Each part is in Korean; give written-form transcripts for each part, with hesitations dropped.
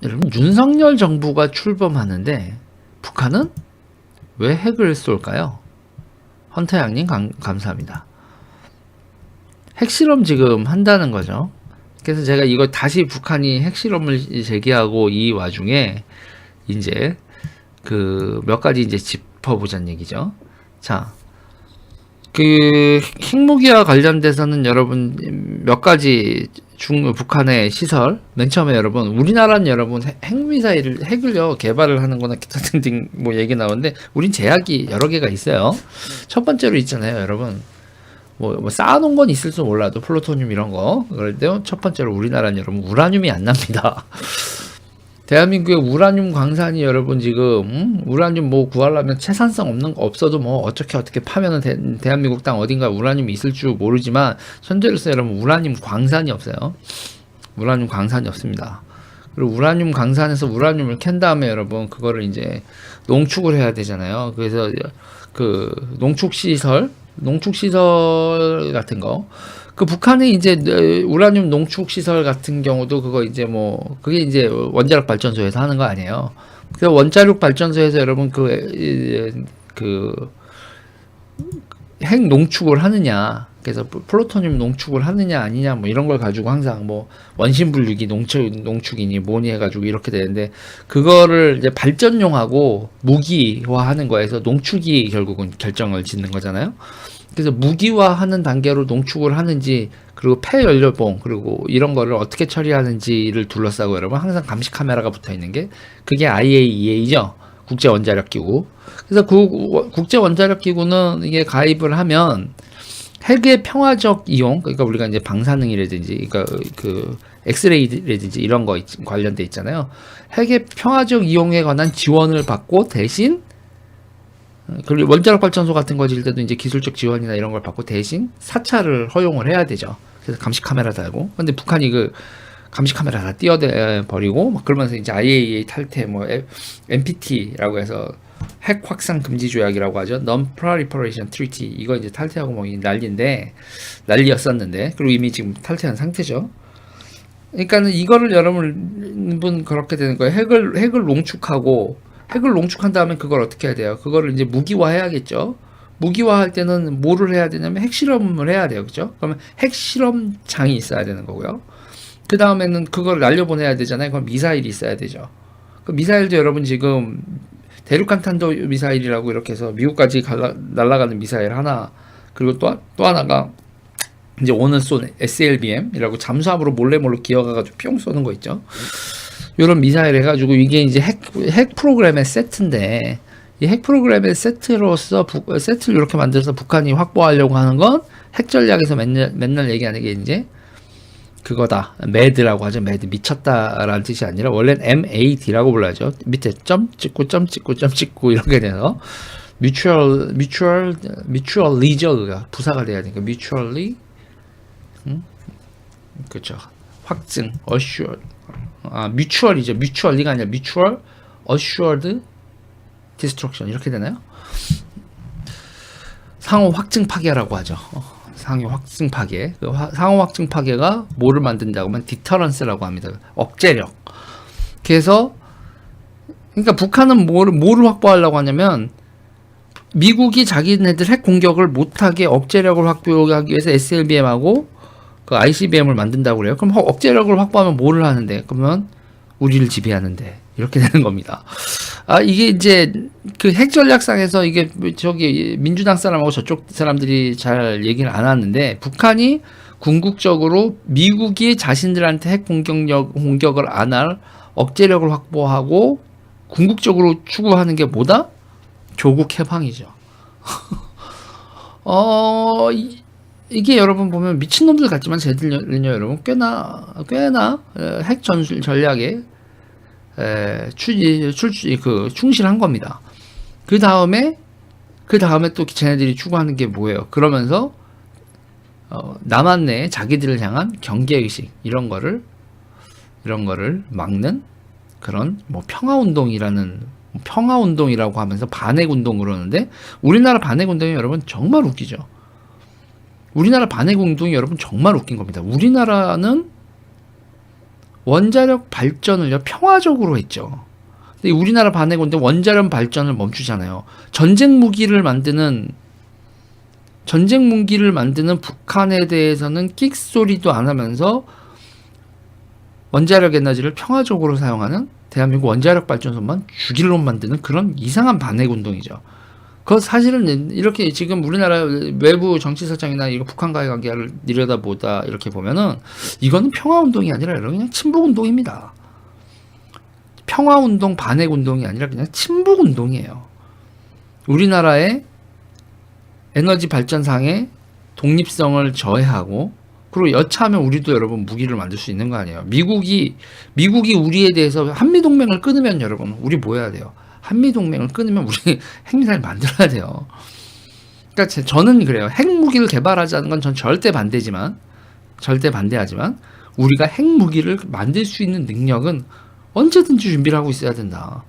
여러분, 윤석열 정부가 출범하는데 북한은 왜 핵을 쏠까요? 헌터양님 감사합니다. 핵실험 지금 한다는 거죠. 그래서 제가 이거 다시 북한이 핵실험을 제기하고 이 와중에 이제 그 몇 가지 이제 짚어보자는 얘기죠. 자, 그 핵무기와 관련돼서는 여러분 몇 가지 북한의 시설, 맨 처음에 여러분 우리나라는 여러분 핵미사일을 핵을요 개발을 하는 거나 기타 등등 뭐 얘기 나오는데 우린 제약이 여러 개가 있어요. 첫 번째로 있잖아요 여러분, 뭐 쌓아놓은 건 있을 줄 몰라도 플루토늄 이런 거, 그럴 때 첫 번째로 우리나라는 여러분 우라늄이 안 납니다. 대한민국의 우라늄 광산이 여러분 지금 우라늄 뭐 구하려면 채산성 없는 거 없어도 뭐 어떻게 파면은 대한민국 땅 어딘가 우라늄이 있을 줄 모르지만 현재로서 여러분 우라늄 광산이 없어요. 우라늄 광산이 없습니다. 그리고 우라늄 광산에서 우라늄을 캔 다음에 여러분 그거를 이제 농축을 해야 되잖아요. 그래서 그 농축 시설 같은 거, 그 북한의 이제 우라늄 농축 시설 같은 경우도 그거 이제 뭐 그게 이제 원자력 발전소에서 하는 거 아니에요. 그래서 원자력 발전소에서 여러분 핵 농축을 하느냐, 그래서 플루토늄 농축을 하느냐 아니냐 뭐 이런 걸 가지고 항상 뭐 원심분류기 농축이니 뭐니 해가지고 이렇게 되는데, 그거를 이제 발전용하고 무기화하는 거에서 농축이 결국은 결정을 짓는 거잖아요. 그래서 무기화하는 단계로 농축을 하는지, 그리고 폐연료봉, 그리고 이런 거를 어떻게 처리하는지를 둘러싸고 여러분 항상 감시 카메라가 붙어 있는 게 그게 IAEA죠. 국제원자력기구. 그래서 국제원자력기구는 이게 가입을 하면 핵의 평화적 이용, 그러니까 우리가 이제 방사능이라든지, 그러니까 그 엑스레이라든지 이런 거 관련돼 있잖아요. 핵의 평화적 이용에 관한 지원을 받고 대신, 그리고 원자력 발전소 같은 거 질 때도 이제 기술적 지원이나 이런 걸 받고 대신 사찰을 허용을 해야 되죠. 그래서 감시 카메라 달고. 근데 북한이 그 감시 카메라 다 띄워버리고 막 그러면서 이제 IAEA 탈퇴, 뭐 NPT라고 해서 핵 확산 금지 조약이라고 하죠. Non-Proliferation Treaty, 이거 이제 탈퇴하고 뭐 난리였었는데, 그리고 이미 지금 탈퇴한 상태죠. 그러니까는 이거를 여러분 그렇게 되는 거예요. 핵을 농축한 다음에 그걸 어떻게 해야 돼요? 그거를 이제 무기화해야겠죠. 무기화할 때는 뭐를 해야 되냐면 핵실험을 해야 돼요. 그죠? 그러면 핵실험장이 있어야 되는 거고요. 그 다음에는 그걸 날려보내야 되잖아요. 그럼 미사일이 있어야 되죠. 그 미사일도 여러분 지금 대륙간 탄도 미사일이라고 이렇게 해서 미국까지 날아가는 미사일 하나, 그리고 또 하나가 이제 오는 쏜 SLBM이라고 잠수함으로 몰래 기어가가지고 뿅 쏘는 거 있죠. 이런 미사일 해가지고 이게 이제 핵 프로그램의 세트인데, 이 핵 프로그램의 세트로서 세트를 이렇게 만들어서 북한이 확보하려고 하는 건 핵 전략에서 맨날 얘기하는 게 이제 그거다. 매드라고 하죠. 매드, 미쳤다라는 뜻이 아니라 원래는 MAD라고 불러야죠. 밑에 점 찍고 이렇게 돼서 mutually죠. 부사가 돼야 되니까 mutually, 그렇죠. 확증, assured. mutual이죠. mutually가 아니라 mutual assured destruction 이렇게 되나요? 상호 확증 파괴라고 하죠. 상호 확증 파괴. 상호 확증 파괴가 뭐를 만든다고 하면 디터런스라고 합니다. 억제력. 그래서 그러니까 북한은 뭐를 확보하려고 하냐면, 미국이 자기네들 핵 공격을 못하게 억제력을 확보하기 위해서 SLBM하고 그 ICBM을 만든다고 그래요. 그럼 억제력을 확보하면 뭐를 하는데? 그러면 우리를 지배하는데, 이렇게 되는 겁니다. 이게 이제 그 핵 전략상에서 이게 저기 민주당 사람하고 저쪽 사람들이 잘 얘기를 안 하는데, 북한이 궁극적으로 미국이 자신들한테 핵 공격을 안 할 억제력을 확보하고 궁극적으로 추구하는 게 뭐다? 조국 해방이죠. 이게 여러분 보면 미친놈들 같지만 쟤들은요 여러분 꽤나 핵 전략에 충실한 겁니다. 그 다음에 또 쟤네들이 추구하는 게 뭐예요? 그러면서 남한 내에 자기들을 향한 경계의식 이런 거를 막는 그런 뭐 평화운동이라고 하면서 반핵운동 그러는데, 우리나라 반핵운동이 여러분 정말 웃기죠. 우리나라 반핵운동이 여러분 정말 웃긴 겁니다. 우리나라는 원자력 발전을요 평화적으로 했죠. 근데 우리나라 반해군데 원자력 발전을 멈추잖아요. 전쟁 무기를 만드는 북한에 대해서는 끽소리도 안 하면서 원자력 에너지를 평화적으로 사용하는 대한민국 원자력 발전소만 죽일 놈 만드는 그런 이상한 반핵 운동이죠. 그 사실은 이렇게 지금 우리나라 외부 정치사정이나 이거 북한과의 관계를 들여다보다 이렇게 보면은 이거는 평화운동이 아니라 여러분 그냥 친북운동입니다. 평화운동, 반핵운동이 아니라 그냥 친북운동이에요. 우리나라의 에너지 발전상의 독립성을 저해하고 그리고 여차하면 우리도 여러분 무기를 만들 수 있는 거 아니에요. 미국이 우리에 대해서 한미동맹을 끊으면 여러분 우리 뭐 해야 돼요? 한미동맹을 끊으면 우리 핵미사일 만들어야 돼요. 그러니까 저는 그래요. 핵무기를 개발하자는 건 전 절대 반대하지만 우리가 핵무기를 만들 수 있는 능력은 언제든지 준비를 하고 있어야 된다.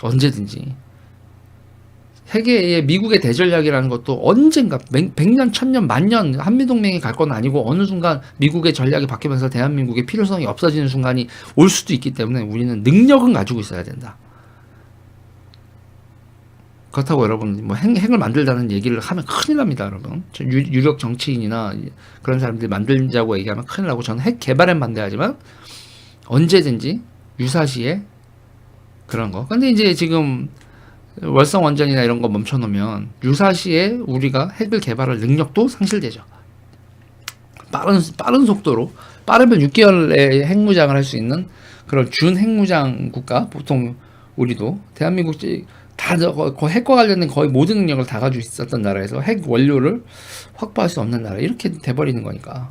언제든지. 세계의 미국의 대전략이라는 것도 언젠가 100년, 1000년, 만년 한미동맹이 갈 건 아니고 어느 순간 미국의 전략이 바뀌면서 대한민국의 필요성이 없어지는 순간이 올 수도 있기 때문에 우리는 능력은 가지고 있어야 된다. 그렇다고 여러분 뭐 핵을 만들다는 얘기를 하면 큰일 납니다, 여러분. 유력 정치인이나 그런 사람들이 만들자고 얘기하면 큰일 나고 저는 핵 개발엔 반대하지만 언제든지 유사시에 그런 거. 근데 이제 지금 월성 원전이나 이런 거 멈춰놓으면 유사시에 우리가 핵을 개발할 능력도 상실되죠. 빠른 속도로 빠르면 6개월에 핵무장을 할 수 있는 그런 준 핵무장 국가 보통 우리도 대한민국 다 핵과 관련된 거의 모든 능력을 다 가지고 있었던 나라에서 핵 원료를 확보할 수 없는 나라 이렇게 돼버리는 거니까.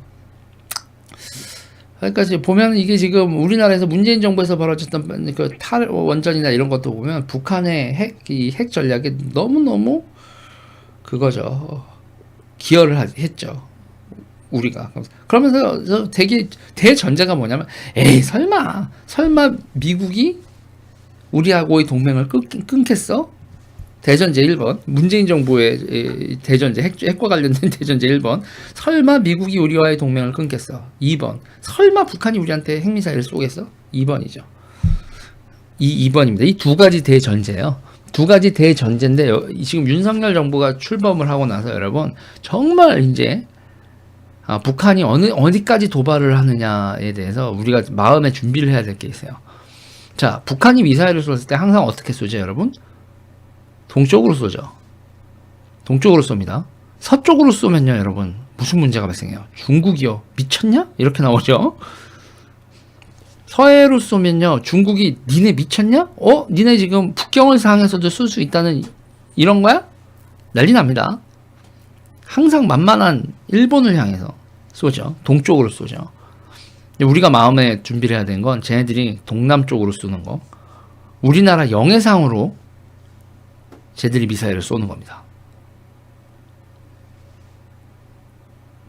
그러니까 보면 이게 지금 우리나라에서 문재인 정부에서 벌어졌던 그 탈원전이나 이런 것도 보면 북한의 핵 전략에 너무너무 그거죠. 기여를 했죠. 우리가. 그러면서 되게 대전제가 뭐냐면 에이 설마 미국이 우리하고의 동맹을 끊겠어? 대전제 1번 문재인 정부의 대전제 핵과 관련된 대전제 1번 설마 미국이 우리와의 동맹을 끊겠어? 2번 설마 북한이 우리한테 핵미사일을 쏘겠어? 2번이죠. 2번입니다. 이 두 가지 대전제예요. 두 가지 대전제인데 지금 윤석열 정부가 출범을 하고 나서 여러분 정말 이제 북한이 어디까지 도발을 하느냐에 대해서 우리가 마음의 준비를 해야 될 게 있어요. 자, 북한이 미사일을 쏘을 때 항상 어떻게 쏘죠, 여러분? 동쪽으로 쏘죠. 동쪽으로 쏩니다. 서쪽으로 쏘면요, 여러분. 무슨 문제가 발생해요? 중국이요. 미쳤냐? 이렇게 나오죠. 서해로 쏘면요, 중국이 니네 미쳤냐? 니네 지금 북경을 상에서도 쏠 수 있다는 이런 거야? 난리 납니다. 항상 만만한 일본을 향해서 쏘죠. 동쪽으로 쏘죠. 우리가 마음에 준비를 해야 되는 건 쟤네들이 동남쪽으로 쏘는 거. 우리나라 영해상으로 쟤들이 미사일을 쏘는 겁니다.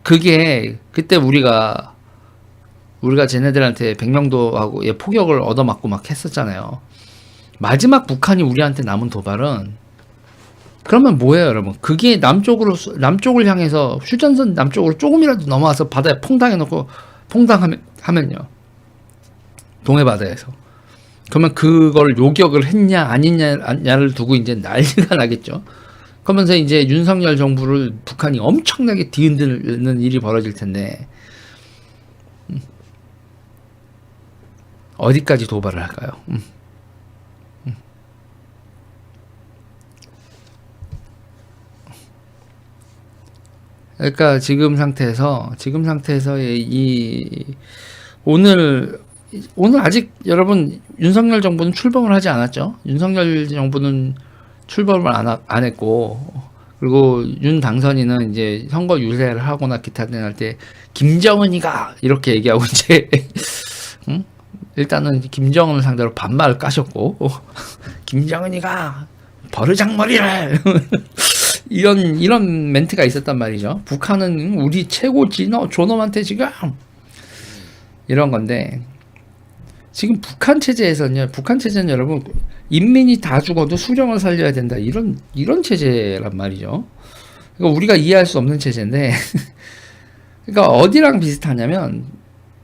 그게 그때 우리가 쟤네들한테 백령도하고 포격을 얻어맞고 막 했었잖아요. 마지막 북한이 우리한테 남은 도발은 그러면 뭐예요, 여러분? 그게 남쪽을 향해서 휴전선 남쪽으로 조금이라도 넘어와서 바다에 퐁당하면요. 동해바다에서. 그러면 그걸 요격을 했냐 아니냐를 두고 이제 난리가 나겠죠. 그러면서 이제 윤석열 정부를 북한이 엄청나게 뒤흔드는 일이 벌어질 텐데 어디까지 도발을 할까요? 그러니까 지금 상태에서의 오늘 아직 여러분 윤석열 정부는 출범을 하지 않았죠. 윤석열 정부는 출범을 안 했고 그리고 윤 당선인은 이제 선거 유세를 하거나 기타 등을 할 때 김정은이가 이렇게 얘기하고 이제 일단은 김정은을 상대로 반말을 까셨고 김정은이가 버르장머리를 이런 멘트가 있었단 말이죠. 북한은 우리 최고 존엄한테 지금 이런 건데 지금 북한 체제는 여러분 인민이 다 죽어도 수령을 살려야 된다 이런 체제란 말이죠. 그러니까 우리가 이해할 수 없는 체제인데 그러니까 어디랑 비슷하냐면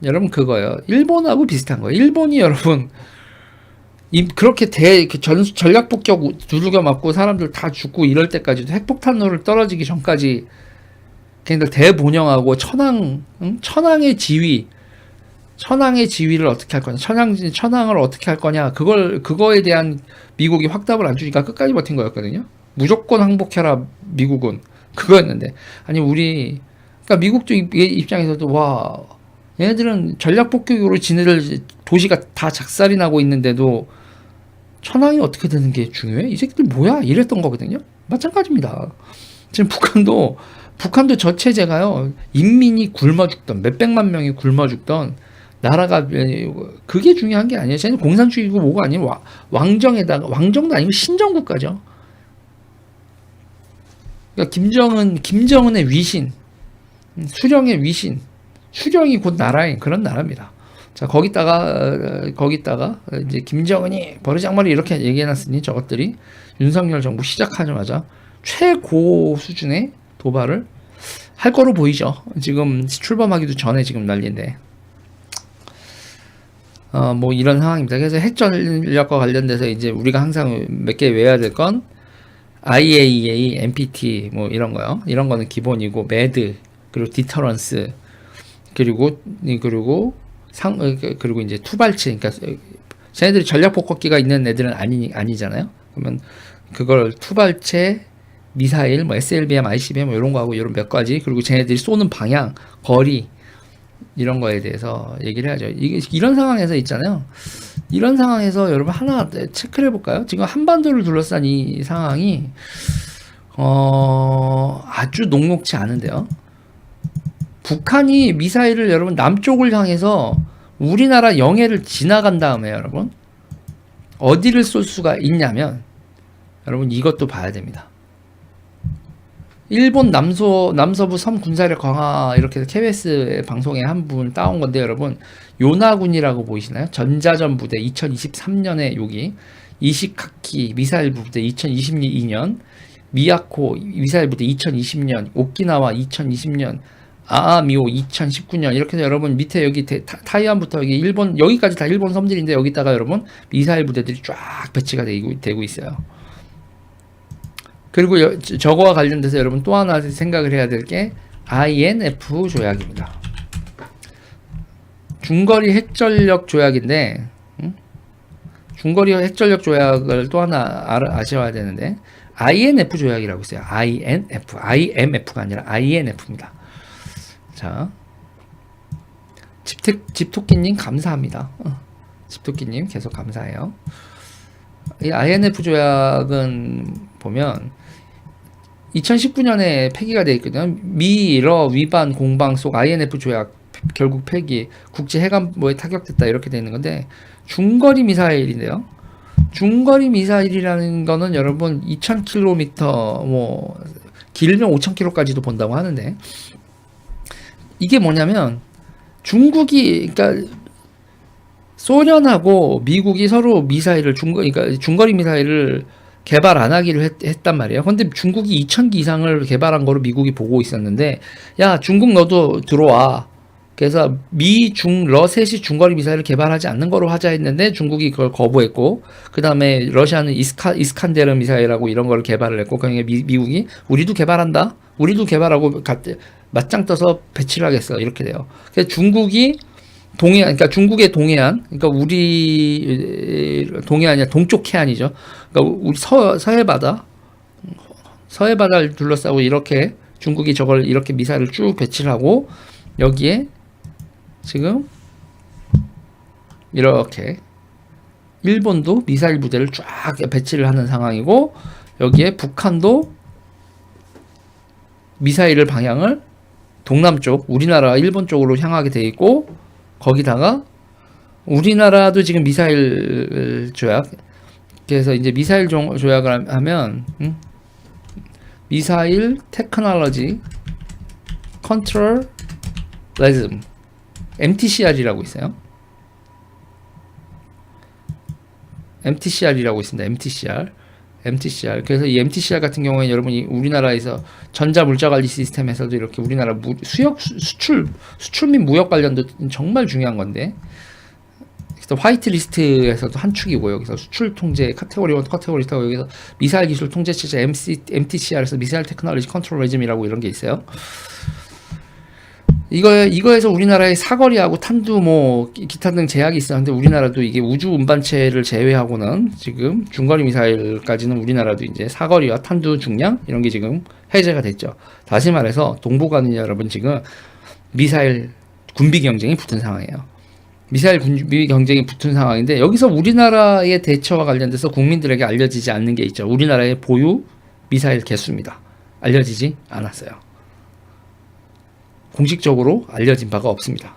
여러분 그거요. 일본하고 비슷한 거예요. 일본이 여러분 그렇게 전략 폭격 두들겨 맞고 사람들 다 죽고 이럴 때까지도 핵폭탄으로 떨어지기 전까지 걔네들 대본영하고 천황의 지위를 어떻게 할 거냐, 천황을 어떻게 할 거냐, 그거에 대한 미국이 확답을 안 주니까 끝까지 버틴 거였거든요. 무조건 항복해라 미국은 그거였는데, 아니 그러니까 미국 쪽 입장에서도 와, 얘네들은 전략 폭격으로 지네들 도시가 다 작살이 나고 있는데도 천황이 어떻게 되는 게 중요해? 이 새끼들 뭐야? 이랬던 거거든요. 마찬가지입니다. 지금 북한도 저 체제가요, 인민이 굶어 죽던, 몇백만 명이 굶어 죽던 나라가, 그게 중요한 게 아니에요. 쟤는 공산주의고 뭐가 아니면 왕정도 아니고 신정국가죠. 그러니까 김정은의 위신, 수령의 위신, 수령이 곧 나라인 그런 나라입니다. 자, 거기다가 이제 김정은이 버르장머리 이렇게 얘기해놨으니 저것들이 윤석열 정부 시작하자마자 최고 수준의 도발을 할 거로 보이죠. 지금 출범하기도 전에 지금 난리인데. 뭐 이런 상황입니다. 그래서 핵 전략과 관련돼서 이제 우리가 항상 몇 개 외워야 될 건 IAEA, NPT 뭐 이런 거요. 이런 거는 기본이고, 매드, 그리고 디터런스, 그리고 이제 투발체, 그러니까 쟤네들이 전략 폭격기가 있는 애들은 아니잖아요. 그러면 그걸 투발체, 미사일, 뭐 SLBM, ICBM 뭐 이런 거 하고 이런 몇 가지, 그리고 쟤네들이 쏘는 방향, 거리, 이런 거에 대해서 얘기를 해야죠. 이런 상황에서 있잖아요. 이런 상황에서 여러분 하나 체크를 해볼까요? 지금 한반도를 둘러싼 이 상황이 아주 녹록지 않은데요. 북한이 미사일을 여러분 남쪽을 향해서 우리나라 영해를 지나간 다음에 여러분 어디를 쏠 수가 있냐면, 여러분 이것도 봐야 됩니다. 일본 남서부 섬 군사력 강화, 이렇게 해서 KBS 방송에 한 분 따온 건데, 여러분 요나군이라고 보이시나요? 전자전 부대 2023년에 여기, 이시카키 미사일 부대 2022년, 미야코 미사일 부대 2020년, 오키나와 2020년, 아아미오 2019년, 이렇게 해서 여러분 밑에 여기 타이완부터 여기 일본, 여기까지 다 일본 섬들인데, 여기다가 여러분 미사일 부대들이 쫙 배치가 되고 있어요. 그리고 저거와 관련돼서 여러분 또 하나 생각을 해야 될 게 INF 조약입니다. 중거리 핵전력 조약인데, 중거리 핵전력 조약을 또 하나 아셔야 되는데, INF 조약이라고 있어요. IMF가 아니라 INF입니다. 자, 집토끼님 감사합니다. 집토끼님 계속 감사해요. 이 INF 조약은 보면 2019년에 폐기가 되어 있거든요. 미러 위반 공방 속 INF 조약 결국 폐기, 국제 해관보에 타격됐다, 이렇게 되어 있는 건데, 중거리 미사일인데요. 중거리 미사일이라는 거는 여러분 2000km, 뭐 길면 5000km까지도 본다고 하는데, 이게 뭐냐면 중국이, 그러니까 소련하고 미국이 서로 미사일을 그러니까 중거리 미사일을 개발 안 하기로 했단 말이에요. 근데 중국이 2000기 이상을 개발한 거로 미국이 보고 있었는데, 야 중국 너도 들어와. 그래서 미, 중, 러 셋이 중거리 미사일을 개발하지 않는 거로 하자 했는데 중국이 그걸 거부했고, 그 다음에 러시아는 이스칸데르 미사일하고 이런 거를 개발을 했고, 그러니까 미국이 우리도 개발한다, 우리도 개발하고 맞짱 떠서 배치를 하겠어, 이렇게 돼요. 그래서 중국이 그러니까 중국의 동해안, 그러니까 우리 동해안이 동쪽 해안이죠. 그러니까 우리 서해바다를 둘러싸고, 이렇게 중국이 저걸 이렇게 미사일을 쭉 배치를 하고, 여기에 지금 이렇게 일본도 미사일 부대를 쫙 배치를 하는 상황이고, 여기에 북한도 미사일을 방향을 동남쪽, 우리나라 일본 쪽으로 향하게 돼 있고, 거기다가 우리나라도 지금 미사일 조약, 그래서 이제 미사일 조약을 하면 미사일 테크놀로지 컨트롤 레즘, MTCR이라고 있어요. MTCR이라고 있습니다. MTCR. MTCR. 그래서 이 MTCR 같은 경우에 여러분이 우리나라에서 전자 물자 관리 시스템에서도 이렇게 우리나라 수출 및 무역 관련도 정말 중요한 건데, 그래서 화이트 리스트에서도 한 축이고요. 여기서 수출 통제 카테고리 1, 카테고리 2, 여기서 미사일 기술 통제 체제 MTCR에서 미사일 테크놀로지 컨트롤 레짐이라고 이런 게 있어요. 이거에서 우리나라의 사거리하고 탄두 뭐 기타 등 제약이 있었는데, 우리나라도 이게 우주 운반체를 제외하고는 지금 중거리 미사일까지는 우리나라도 이제 사거리와 탄두 중량 이런 게 지금 해제가 됐죠. 다시 말해서 동북아는 여러분 지금 미사일 군비 경쟁이 붙은 상황이에요. 미사일 군비 경쟁이 붙은 상황인데, 여기서 우리나라의 대처와 관련돼서 국민들에게 알려지지 않는 게 있죠. 우리나라의 보유 미사일 개수입니다. 알려지지 않았어요. 공식적으로 알려진 바가 없습니다.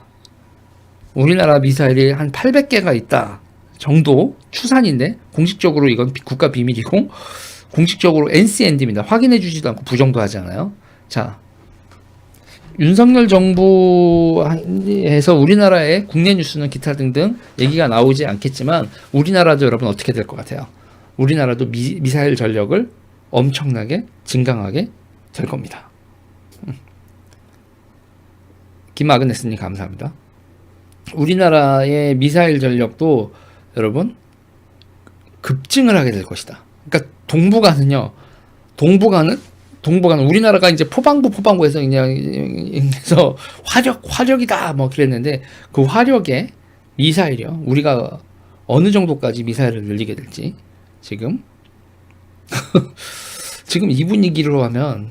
우리나라 미사일이 한 800개가 있다 정도 추산인데, 공식적으로 이건 국가 비밀이고, 공식적으로 NCND입니다. 확인해 주지도 않고 부정도 하지 않아요. 자, 윤석열 정부에서 우리나라의 국내 뉴스는 기타 등등 얘기가 나오지 않겠지만, 우리나라도 여러분 어떻게 될 것 같아요? 우리나라도 미사일 전력을 엄청나게 증강하게 될 겁니다. 김아그네스님 감사합니다. 우리나라의 미사일 전력도 여러분 급증을 하게 될 것이다. 그러니까 동북아는 우리나라가 이제 포방부에서 그래서 화력이다 뭐 그랬는데, 그 화력에 미사일이요. 우리가 어느 정도까지 미사일을 늘리게 될지 지금 이 분위기로 하면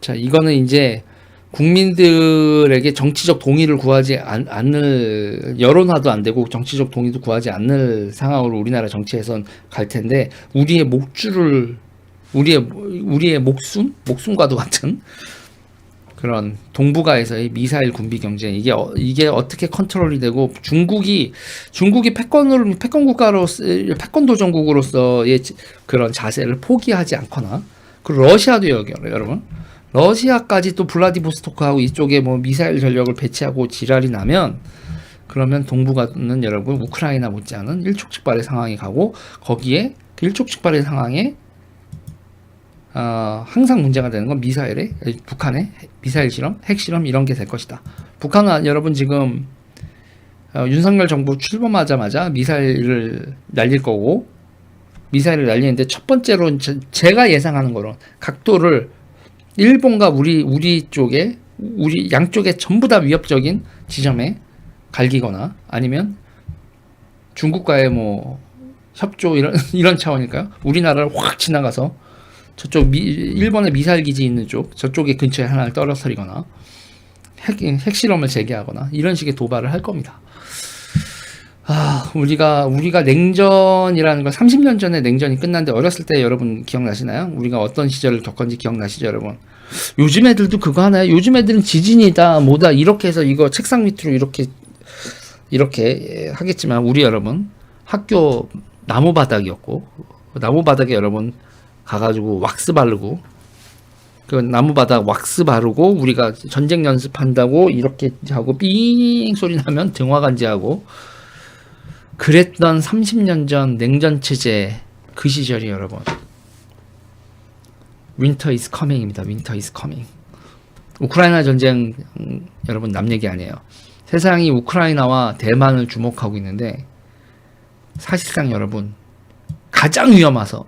자, 이거는 이제 국민들에게 정치적 동의를 구하지 않을, 여론화도 안 되고 정치적 동의도 구하지 않을 상황으로 우리나라 정치에선 갈 텐데, 우리의 목숨과도 같은 그런 동북아에서의 미사일 군비 경쟁, 이게 어떻게 컨트롤이 되고, 중국이 패권 도전국으로서의 그런 자세를 포기하지 않거나, 그리고 러시아도 여러분, 러시아까지 또 블라디보스토크하고 이쪽에 뭐 미사일 전력을 배치하고 지랄이 나면, 그러면 동북아는 여러분 우크라이나 못지않은 일촉즉발의 상황이 가고, 거기에 그 일촉즉발의 상황에 항상 문제가 되는 건 북한의 미사일 실험, 핵 실험 이런 게 될 것이다. 북한은 여러분 지금 윤석열 정부 출범하자마자 미사일을 날릴 거고, 미사일을 날리는데 첫 번째로 제가 예상하는 거로 각도를 일본과 우리 쪽에, 우리 양쪽에 전부 다 위협적인 지점에 갈기거나, 아니면 중국과의 뭐 협조 이런 차원일까요? 우리나라를 확 지나가서 저쪽 일본의 미사일 기지 있는 쪽, 저쪽에 근처에 하나를 떨어뜨리거나 핵실험을 재개하거나 이런 식의 도발을 할 겁니다. 우리가 냉전이라는 걸 30년 전에 냉전이 끝났는데, 어렸을 때 여러분 기억나시나요? 우리가 어떤 시절을 겪었는지 기억나시죠, 여러분? 요즘 애들도 그거 하나요? 요즘 애들은 지진이다 뭐다 이렇게 해서 이거 책상 밑으로 이렇게 하겠지만, 우리 여러분 학교 나무 바닥이었고, 나무 바닥에 여러분 가가지고 왁스 바르고, 그 나무 바닥 왁스 바르고 우리가 전쟁 연습한다고 이렇게 하고 삥 소리 나면 등화관제하고 그랬던 30년 전 냉전 체제, 그 시절이 여러분 Winter is coming입니다. Winter is coming. 우크라이나 전쟁 여러분 남 얘기 아니에요. 세상이 우크라이나와 대만을 주목하고 있는데, 사실상 여러분 가장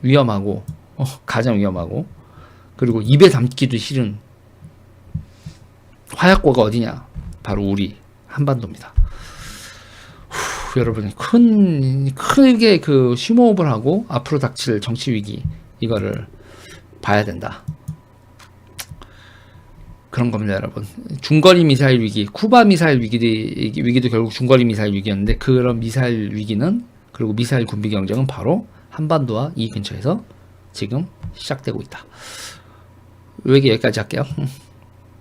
위험하고 그리고 입에 담기도 싫은 화약고가 어디냐? 바로 우리 한반도입니다. 여러분 크게 그 심호흡을 하고 앞으로 닥칠 정치 위기, 이거를 봐야 된다. 그런 겁니다, 여러분. 중거리 미사일 위기, 쿠바 미사일 위기도 결국 중거리 미사일 위기였는데, 그런 미사일 위기는, 그리고 미사일 군비 경쟁은 바로 한반도와 이 근처에서 지금 시작되고 있다. 이 얘기 여기까지 할게요.